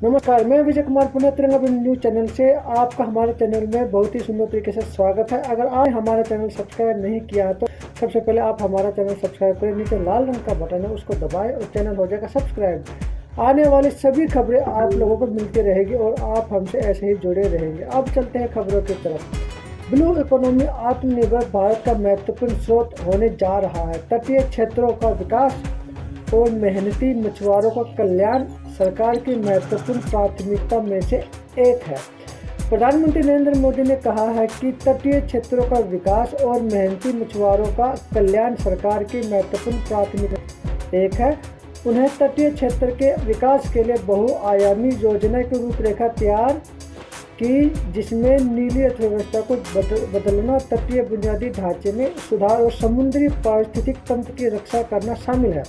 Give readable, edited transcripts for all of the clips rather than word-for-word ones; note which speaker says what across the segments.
Speaker 1: नमस्कार, मैं विजय कुमार पुणे तिरंगा बिंदु न्यूज चैनल से आपका हमारे चैनल में बहुत ही सुंदर तरीके से स्वागत है। अगर आप हमारा चैनल सब्सक्राइब नहीं किया है तो सबसे पहले आप हमारा चैनल सब्सक्राइब करें। नीचे लाल रंग का बटन है, उसको दबाएं और चैनल हो जाएगा सब्सक्राइब। आने वाली सभी खबरें आप लोगों को मिलती रहेगी और आप हमसे ऐसे ही जुड़े रहेंगे। अब चलते हैं खबरों की तरफ। ब्लू इकोनॉमी आत्मनिर्भर भारत का महत्वपूर्ण स्रोत होने जा रहा है। तटीय क्षेत्रों का विकास और मेहनती मछुआरों का कल्याण सरकार की महत्वपूर्ण प्राथमिकता में से एक है। प्रधानमंत्री नरेंद्र मोदी ने कहा है कि तटीय क्षेत्रों का विकास और मेहनती मछुआरों का कल्याण सरकार की महत्वपूर्ण प्राथमिकता एक है। उन्हें तटीय क्षेत्र के विकास के लिए बहुआयामी योजना की रूपरेखा तैयार की, जिसमें नीली अर्थव्यवस्था को बदलना, तटीय बुनियादी ढांचे में सुधार और समुद्री पारिस्थितिक तंत्र की रक्षा करना शामिल है।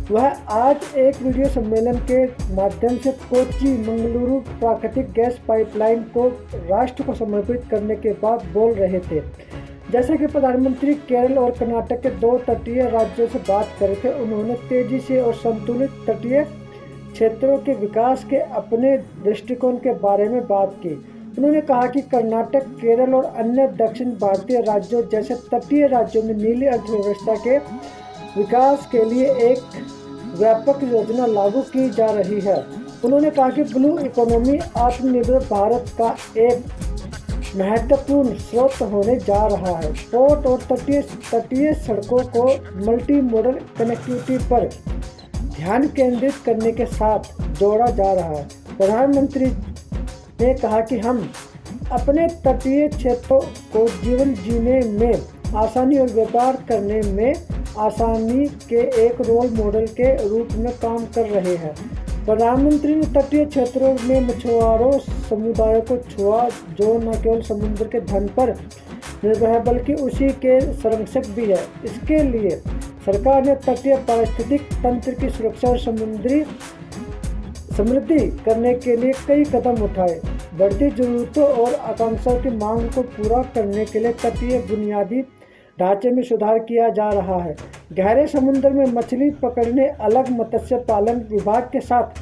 Speaker 1: वह आज एक वीडियो सम्मेलन के माध्यम से कोच्चि मंगलुरु प्राकृतिक गैस पाइपलाइन को राष्ट्र को समर्पित करने के बाद बोल रहे थे। जैसे कि प्रधानमंत्री केरल और कर्नाटक के दो तटीय राज्यों से बात कर रहे थे, उन्होंने तेजी से और संतुलित तटीय क्षेत्रों के विकास के अपने दृष्टिकोण के बारे में बात की। उन्होंने कहा कि कर्नाटक, केरल और अन्य दक्षिण भारतीय राज्यों जैसे तटीय राज्यों में नीली अर्थव्यवस्था के विकास के लिए एक व्यापक योजना लागू की जा रही है। उन्होंने कहा कि ब्लू इकोनॉमी आत्मनिर्भर भारत का एक महत्वपूर्ण स्रोत होने जा रहा है। पोर्ट और तटीय सड़कों को मल्टी मॉडल कनेक्टिविटी पर ध्यान केंद्रित करने के साथ जोड़ा जा रहा है। प्रधानमंत्री ने कहा कि हम अपने तटीय क्षेत्रों को जीवन जीने में आसानी और व्यापार करने में आसानी के एक रोल मॉडल के रूप में काम कर रहे हैं। प्रधानमंत्री ने तटीय क्षेत्रों में मछुआरों समुदायों को छुआ, जो न केवल समुद्र के धन पर निर्भर है बल्कि उसी के संरक्षक भी है। इसके लिए सरकार ने तटीय पारिस्थितिक तंत्र की सुरक्षा और समृद्धि करने के लिए कई कदम उठाए। बढ़ती जरूरतों और आकांक्षाओं की मांग को पूरा करने के लिए तटीय बुनियादी ढांचे में सुधार किया जा रहा है। गहरे समुद्र में मछली पकड़ने, अलग मत्स्य पालन विभाग के साथ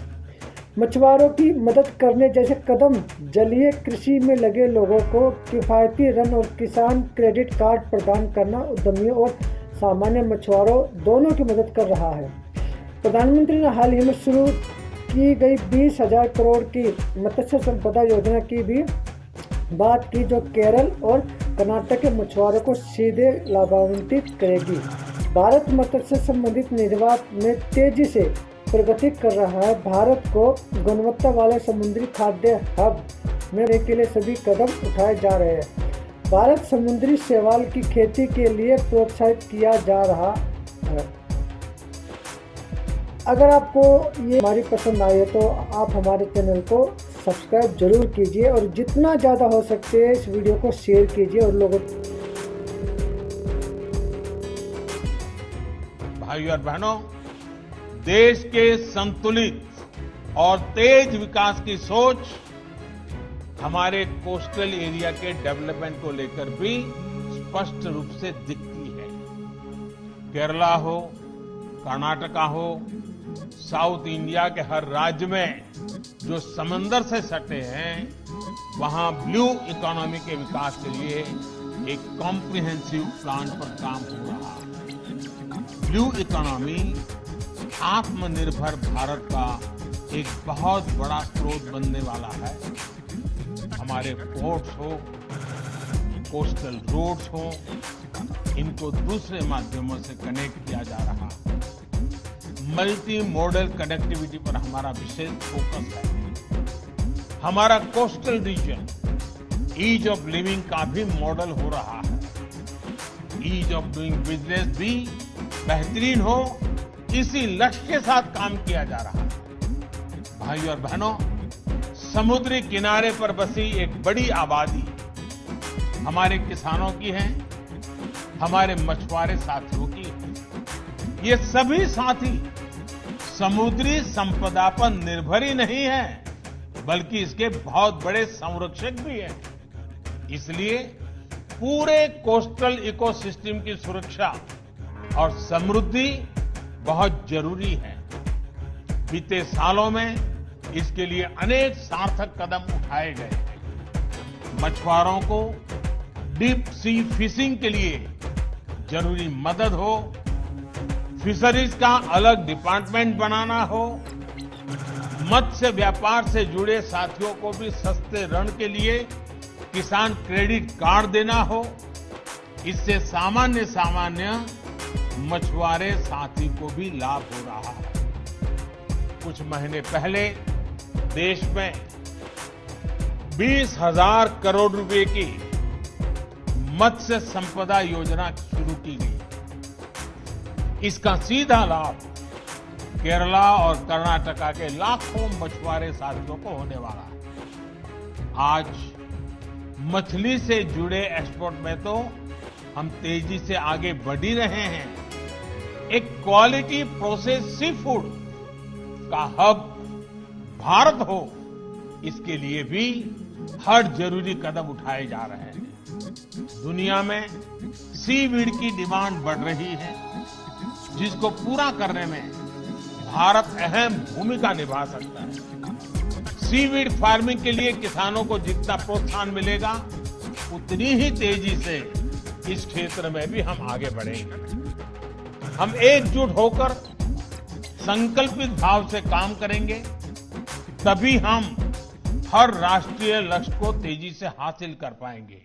Speaker 1: मछुआरों की मदद करने जैसे कदम जलीय कृषि में लगे लोगों को किफायती ऋण और किसान क्रेडिट कार्ड प्रदान करना उद्यमियों और सामान्य मछुआरों दोनों की मदद कर रहा है। प्रधानमंत्री ने हाल ही में शुरू की गई 20,000 करोड़ की मत्स्य संपदा योजना की भी बात की, जो केरल और कर्नाटक के मछुआरों को सीधे लाभान्वित करेगी। भारत मत्स्य संबंधित निर्यात में तेजी से प्रगति कर रहा है। भारत को गुणवत्ता वाले समुद्री खाद्य हब में के लिए सभी कदम उठाए जा रहे हैं। भारत समुद्री शैवाल की खेती के लिए प्रोत्साहित किया जा रहा है। अगर आपको ये हमारी पसंद आई है तो आप हमारे चैनल को सब्सक्राइब जरूर कीजिए और जितना ज़्यादा हो सकते है इस वीडियो को शेयर कीजिए और लोगों।
Speaker 2: भाइयों और बहनों, देश के संतुलित और तेज विकास की सोच हमारे कोस्टल एरिया के डेवलपमेंट को लेकर भी स्पष्ट रूप से दिखती है। केरला हो, कर्नाटका हो, साउथ इंडिया के हर राज्य में जो समंदर से सटे हैं, वहां ब्लू इकोनॉमी के विकास के लिए एक कॉम्प्रिहेंसिव प्लान पर काम हो रहा है। ब्लू इकोनॉमी आत्मनिर्भर भारत का एक बहुत बड़ा स्रोत बनने वाला है। हमारे पोर्ट्स हो, कोस्टल रोड्स हो, इनको दूसरे माध्यमों से कनेक्ट किया जा रहा है। मल्टी मॉडल कनेक्टिविटी पर हमारा विशेष फोकस है। हमारा coastal region ease of living का भी मॉडल हो रहा है। ईज ऑफ डूइंग बिजनेस भी बेहतरीन हो, इसी लक्ष्य के साथ काम किया जा रहा है। भाइयों और बहनों, समुद्री किनारे पर बसी एक बड़ी आबादी हमारे किसानों की है, हमारे मछुआरे साथियों की है। ये सभी साथी समुद्री संपदा पर निर्भर ही नहीं है, बल्कि इसके बहुत बड़े संरक्षक भी हैं। इसलिए पूरे कोस्टल इकोसिस्टम की सुरक्षा और समृद्धि बहुत जरूरी है। बीते सालों में इसके लिए अनेक सार्थक कदम उठाए गए। मछुआरों को डीप सी फिशिंग के लिए जरूरी मदद हो, फिशरीज का अलग डिपार्टमेंट बनाना हो, मत्स्य व्यापार से जुड़े साथियों को भी सस्ते ऋण के लिए किसान क्रेडिट कार्ड देना हो, इससे सामान्य मछुआरे साथी को भी लाभ हो रहा है। कुछ महीने पहले देश में 20,000 करोड़ रुपए की मत्स्य संपदा योजना शुरू की गई। इसका सीधा लाभ केरला और कर्नाटका के लाखों मछुआरे साथियों को होने वाला है। आज मछली से जुड़े एक्सपोर्ट में तो हम तेजी से आगे बढ़ ही रहे हैं। एक क्वालिटी प्रोसेस सी फूड का हब भारत हो, इसके लिए भी हर जरूरी कदम उठाए जा रहे हैं। दुनिया में सीवीड की डिमांड बढ़ रही है, जिसको पूरा करने में भारत अहम भूमिका निभा सकता है। सीवीड फार्मिंग के लिए किसानों को जितना प्रोत्साहन मिलेगा, उतनी ही तेजी से इस क्षेत्र में भी हम आगे बढ़ेंगे। हम एकजुट होकर संकल्पित भाव से काम करेंगे, तभी हम हर राष्ट्रीय लक्ष्य को तेजी से हासिल कर पाएंगे।